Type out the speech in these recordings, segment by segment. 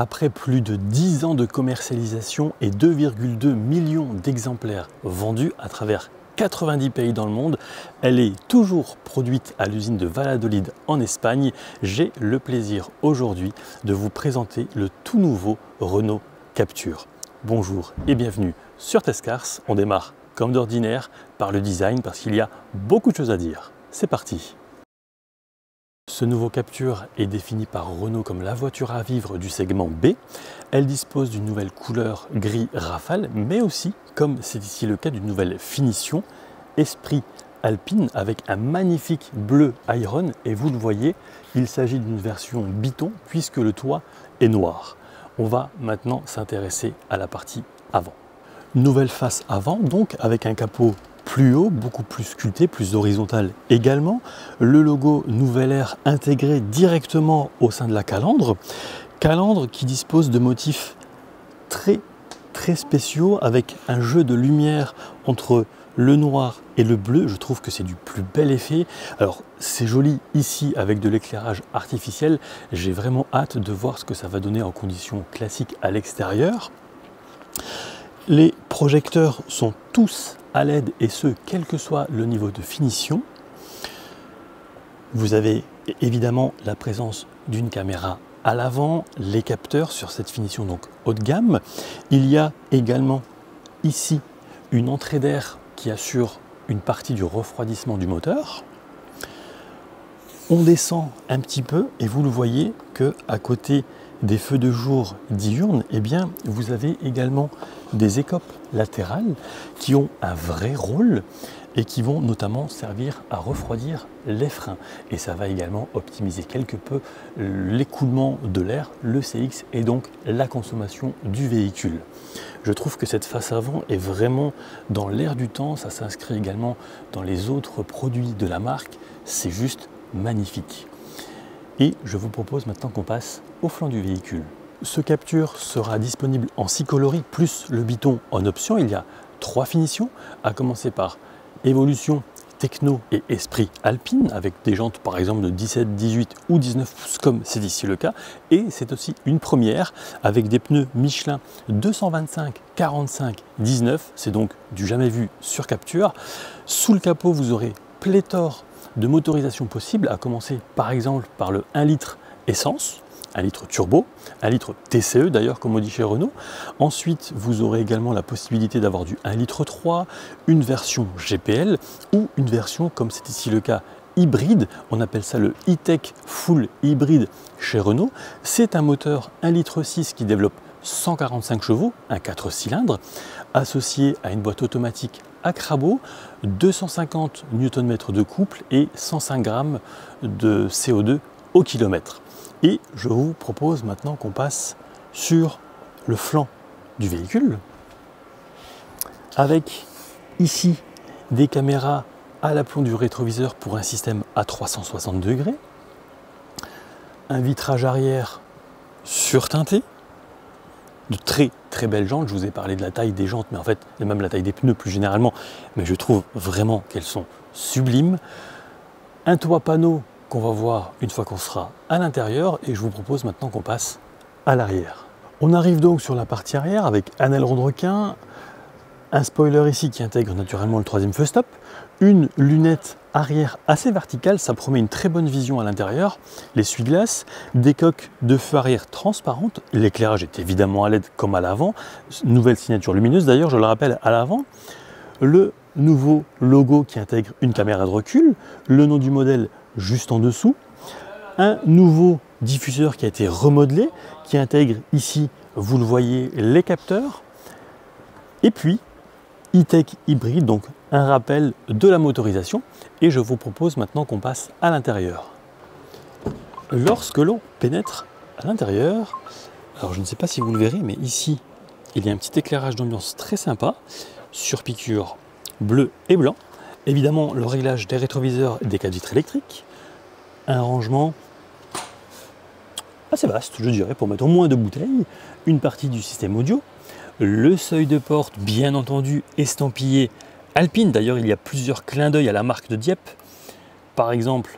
Après plus de 10 ans de commercialisation et 2,2 millions d'exemplaires vendus à travers 90 pays dans le monde, elle est toujours produite à l'usine de Valladolid en Espagne. J'ai le plaisir aujourd'hui de vous présenter le tout nouveau Renault Captur. Bonjour et bienvenue sur Testcars. On démarre comme d'ordinaire par le design parce qu'il y a beaucoup de choses à dire. C'est parti! Ce nouveau Captur est défini par Renault comme la voiture à vivre du segment B. Elle dispose d'une nouvelle couleur gris rafale, mais aussi, comme c'est ici le cas, d'une nouvelle finition esprit alpine avec un magnifique bleu iron. Et vous le voyez, il s'agit d'une version biton puisque le toit est noir. On va maintenant s'intéresser à la partie avant. Nouvelle face avant, donc avec un capot plus haut, beaucoup plus sculpté, plus horizontal également. Le logo Nouvelle Ère intégré directement au sein de la calandre. Calandre qui dispose de motifs très spéciaux avec un jeu de lumière entre le noir et le bleu. Je trouve que c'est du plus bel effet. Alors c'est joli ici avec de l'éclairage artificiel. J'ai vraiment hâte de voir ce que ça va donner en conditions classiques à l'extérieur. Les projecteurs sont tous à LED et ce, quel que soit le niveau de finition. Vous avez évidemment la présence d'une caméra à l'avant, les capteurs sur cette finition donc haut de gamme. Il y a également ici une entrée d'air qui assure une partie du refroidissement du moteur. On descend un petit peu et vous le voyez que à côté des feux de jour diurnes, eh bien, vous avez également des écopes latérales qui ont un vrai rôle et qui vont notamment servir à refroidir les freins. Et ça va également optimiser quelque peu l'écoulement de l'air, le CX et donc la consommation du véhicule. Je trouve que cette face avant est vraiment dans l'air du temps. Ça s'inscrit également dans les autres produits de la marque. C'est juste magnifique. Et je vous propose maintenant qu'on passe au flanc du véhicule. Ce Captur sera disponible en 6 coloris plus le biton en option. Il y a 3 finitions, à commencer par Évolution, Techno et Esprit Alpine, avec des jantes par exemple de 17, 18 ou 19 pouces comme c'est ici le cas. Et c'est aussi une première avec des pneus Michelin 225, 45, 19. C'est donc du jamais vu sur Captur. Sous le capot, vous aurez pléthore de motorisation possible, à commencer par exemple par le 1 litre essence, 1 litre turbo, 1 litre TCE d'ailleurs comme on dit chez Renault. Ensuite vous aurez également la possibilité d'avoir du 1 litre 3, une version GPL ou une version comme c'est ici le cas hybride, on appelle ça le E-Tech Full Hybride chez Renault. C'est un moteur 1 litre 6 qui développe 145 chevaux, un 4 cylindres, associé à une boîte automatique à Crabo, 250 Nm de couple et 105 grammes de CO2 au kilomètre. Et je vous propose maintenant qu'on passe sur le flanc du véhicule avec ici des caméras à l'aplomb du rétroviseur pour un système à 360 degrés, un vitrage arrière surteinté, de très belles jantes. Je vous ai parlé de la taille des jantes, mais en fait, et même la taille des pneus plus généralement, mais je trouve vraiment qu'elles sont sublimes. Un toit panneau qu'on va voir une fois qu'on sera à l'intérieur et je vous propose maintenant qu'on passe à l'arrière. On arrive donc sur la partie arrière avec un aileron de requin, un spoiler ici qui intègre naturellement le 3e feu stop, une lunette arrière assez verticale, ça promet une très bonne vision à l'intérieur, l'essuie-glace, des coques de feu arrière transparentes, l'éclairage est évidemment à LED comme à l'avant, nouvelle signature lumineuse d'ailleurs, je le rappelle, à l'avant, le nouveau logo qui intègre une caméra de recul, le nom du modèle juste en dessous, un nouveau diffuseur qui a été remodelé, qui intègre ici, vous le voyez, les capteurs, et puis E-Tech hybride, donc un rappel de la motorisation. Et je vous propose maintenant qu'on passe à l'intérieur. Lorsque l'on pénètre à l'intérieur, alors je ne sais pas si vous le verrez, mais ici, il y a un petit éclairage d'ambiance très sympa, sur piqûre bleu et blanc. Évidemment, le réglage des rétroviseurs et des cadres vitres électriques. Un rangement assez vaste, je dirais, pour mettre au moins 2 bouteilles. Une partie du système audio. Le seuil de porte, bien entendu, estampillé Alpine. D'ailleurs, il y a plusieurs clins d'œil à la marque de Dieppe. Par exemple,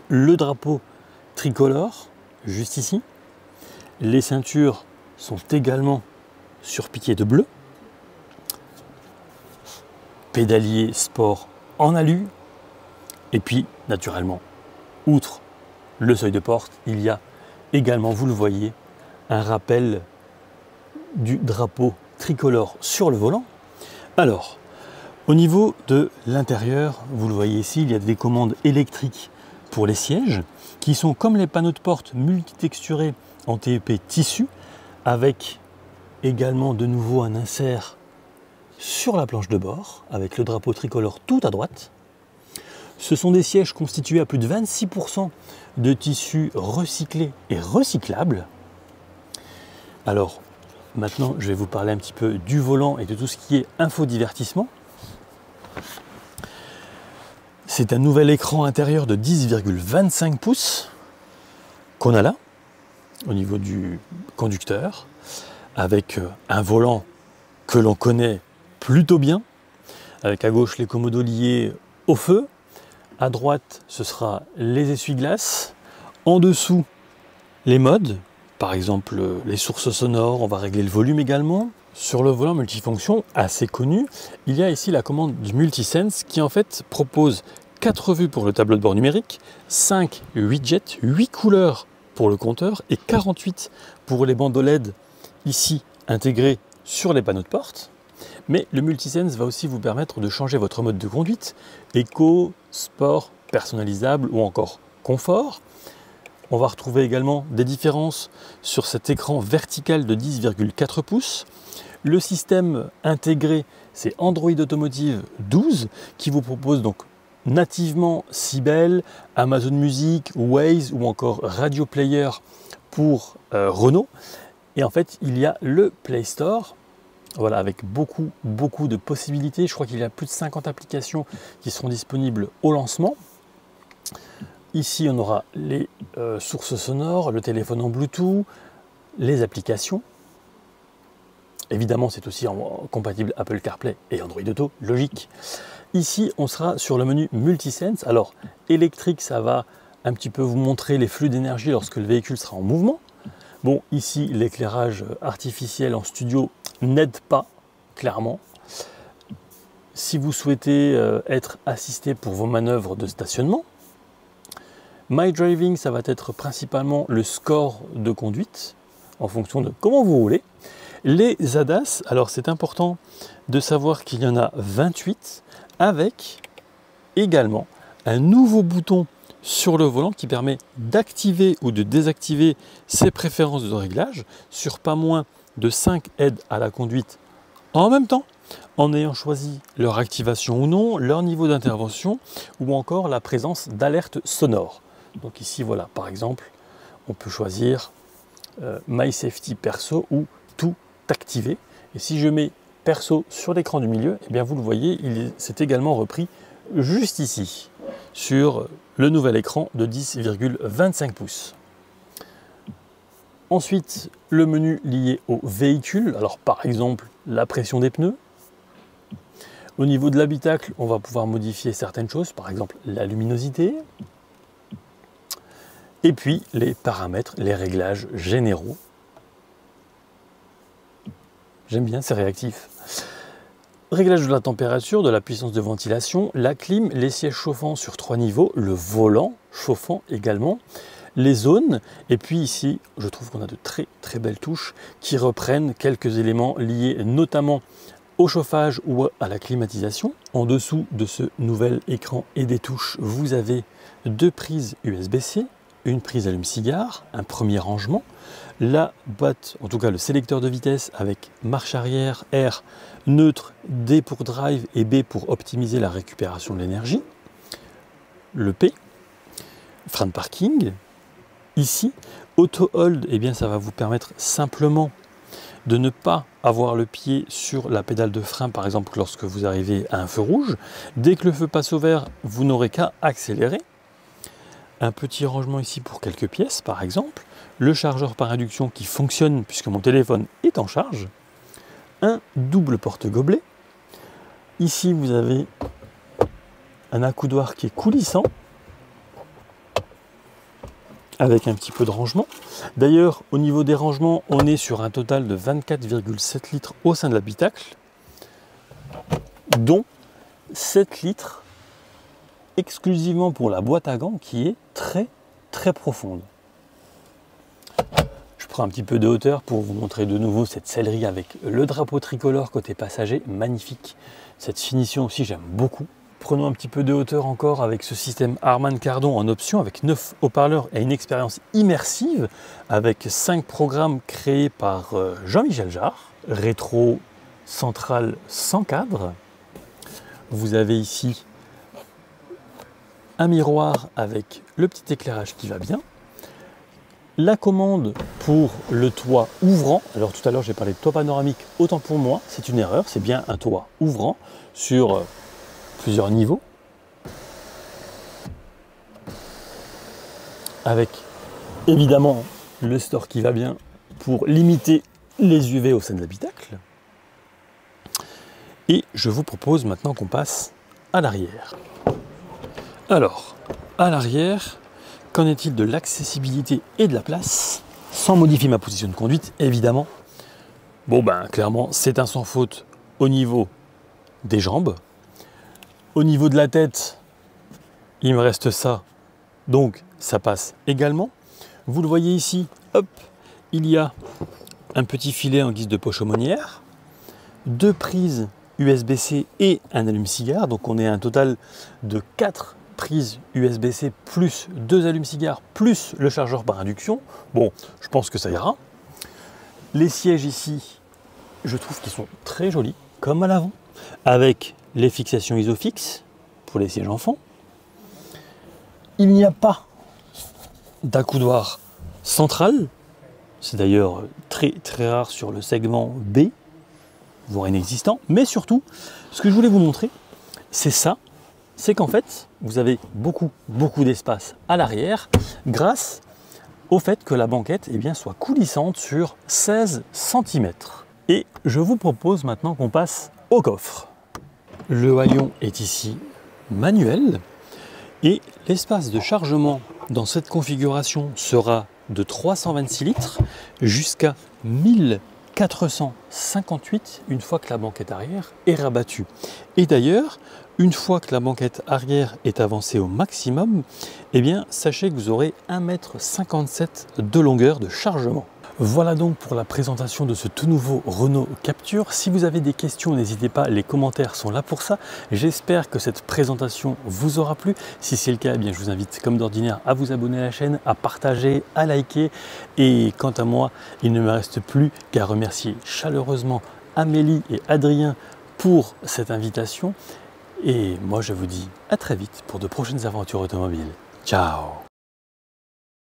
le drapeau tricolore, juste ici. Les ceintures sont également surpiquées de bleu. Pédalier sport en alu. Et puis, naturellement, outre le seuil de porte, il y a également, vous le voyez, un rappel du drapeau tricolore sur le volant. Alors, au niveau de l'intérieur, vous le voyez ici, il y a des commandes électriques pour les sièges qui sont comme les panneaux de porte multitexturés en TEP tissu avec également de nouveau un insert sur la planche de bord avec le drapeau tricolore tout à droite. Ce sont des sièges constitués à plus de 26% de tissu recyclé et recyclable. Alors, maintenant, je vais vous parler un petit peu du volant et de tout ce qui est infodivertissement. C'est un nouvel écran intérieur de 10,25 pouces qu'on a là, au niveau du conducteur, avec un volant que l'on connaît plutôt bien, avec à gauche les commodos liés au feu, à droite ce sera les essuie-glaces, en dessous les modes, par exemple les sources sonores, on va régler le volume également. Sur le volant multifonction assez connu, il y a ici la commande du Multisense qui en fait propose 4 vues pour le tableau de bord numérique, 5 widgets, 8 couleurs pour le compteur et 48 pour les bandeaux LED ici intégrés sur les panneaux de porte. Mais le Multisense va aussi vous permettre de changer votre mode de conduite, éco, sport, personnalisable ou encore confort. On va retrouver également des différences sur cet écran vertical de 10,4 pouces. Le système intégré, c'est Android Automotive 12 qui vous propose donc nativement Sibel, Amazon Music, Waze ou encore Radio Player pour Renault. Et en fait, il y a le Play Store, voilà, avec beaucoup de possibilités. Je crois qu'il y a plus de 50 applications qui seront disponibles au lancement. Ici, on aura les sources sonores, le téléphone en Bluetooth, les applications. Évidemment, c'est aussi compatible Apple CarPlay et Android Auto, logique. Ici, on sera sur le menu Multisense. Alors, électrique, ça va un petit peu vous montrer les flux d'énergie lorsque le véhicule sera en mouvement. Bon, ici, l'éclairage artificiel en studio n'aide pas, clairement. Si vous souhaitez être assisté pour vos manœuvres de stationnement, My Driving, ça va être principalement le score de conduite, en fonction de comment vous roulez. Les ADAS, alors c'est important de savoir qu'il y en a 28, avec également un nouveau bouton sur le volant qui permet d'activer ou de désactiver ses préférences de réglage sur pas moins de 5 aides à la conduite en même temps, en ayant choisi leur activation ou non, leur niveau d'intervention ou encore la présence d'alertes sonores. Donc ici, voilà, par exemple, on peut choisir My Safety Perso ou tout activer. Et si je mets Perso sur l'écran du milieu, eh bien vous le voyez, c'est également repris juste ici, sur le nouvel écran de 10,25 pouces. Ensuite, le menu lié au véhicule, alors par exemple la pression des pneus. Au niveau de l'habitacle, on va pouvoir modifier certaines choses, par exemple la luminosité. Et puis les paramètres, les réglages généraux. J'aime bien, c'est réactif. Réglage de la température, de la puissance de ventilation, la clim, les sièges chauffants sur 3 niveaux, le volant chauffant également, les zones. Et puis ici, je trouve qu'on a de très belles touches qui reprennent quelques éléments liés notamment au chauffage ou à la climatisation. En dessous de ce nouvel écran et des touches, vous avez 2 prises USB-C, une prise allume-cigare, un premier rangement, la boîte, en tout cas le sélecteur de vitesse avec marche arrière, R, neutre, D pour drive et B pour optimiser la récupération de l'énergie, le P, frein de parking, ici, auto hold, eh bien ça va vous permettre simplement de ne pas avoir le pied sur la pédale de frein, par exemple lorsque vous arrivez à un feu rouge. Dès que le feu passe au vert, vous n'aurez qu'à accélérer. Un petit rangement ici pour quelques pièces, par exemple. Le chargeur par induction qui fonctionne puisque mon téléphone est en charge. Un double porte-gobelet. Ici, vous avez un accoudoir qui est coulissant avec un petit peu de rangement. D'ailleurs, au niveau des rangements, on est sur un total de 24,7 litres au sein de l'habitacle, dont 7 litres exclusivement pour la boîte à gants qui est très profonde. Je prends un petit peu de hauteur pour vous montrer de nouveau cette sellerie avec le drapeau tricolore côté passager, magnifique. Cette finition aussi, j'aime beaucoup. Prenons un petit peu de hauteur encore avec ce système Harman Kardon en option avec 9 haut-parleurs et une expérience immersive avec 5 programmes créés par Jean-Michel Jarre. Rétro central sans cadre. Vous avez ici un miroir avec le petit éclairage qui va bien. La commande pour le toit ouvrant. Alors tout à l'heure j'ai parlé de toit panoramique, autant pour moi, c'est une erreur, c'est bien un toit ouvrant sur plusieurs niveaux. Avec évidemment le store qui va bien pour limiter les UV au sein de l'habitacle. Et je vous propose maintenant qu'on passe à l'arrière. Alors, à l'arrière, qu'en est-il de l'accessibilité et de la place? Sans modifier ma position de conduite, évidemment. Bon ben, clairement, c'est un sans faute au niveau des jambes. Au niveau de la tête, il me reste ça, donc ça passe également. Vous le voyez ici, hop, il y a un petit filet en guise de poche aumônière, 2 prises USB-C et un allume-cigare, donc on est à un total de 4 prises USB-C plus 2 allumes-cigares plus le chargeur par induction. Bon, je pense que ça ira. Les sièges ici, je trouve qu'ils sont très jolis, comme à l'avant, avec les fixations Isofix pour les sièges enfants. Il n'y a pas d'accoudoir central, c'est d'ailleurs très rare sur le segment B, voire inexistant, mais surtout, ce que je voulais vous montrer, c'est ça, c'est qu'en fait, vous avez beaucoup d'espace à l'arrière grâce au fait que la banquette soit coulissante sur 16 cm. Et je vous propose maintenant qu'on passe au coffre. Le haillon est ici manuel et l'espace de chargement dans cette configuration sera de 326 litres jusqu'à 1458 une fois que la banquette arrière est rabattue. Et d'ailleurs, une fois que la banquette arrière est avancée au maximum, sachez que vous aurez 1,57 m de longueur de chargement. Voilà donc pour la présentation de ce tout nouveau Renault Captur. Si vous avez des questions, n'hésitez pas, les commentaires sont là pour ça. J'espère que cette présentation vous aura plu. Si c'est le cas, je vous invite comme d'ordinaire à vous abonner à la chaîne, à partager, à liker. Et quant à moi, il ne me reste plus qu'à remercier chaleureusement Amélie et Adrien pour cette invitation. Et moi, je vous dis à très vite pour de prochaines aventures automobiles. Ciao!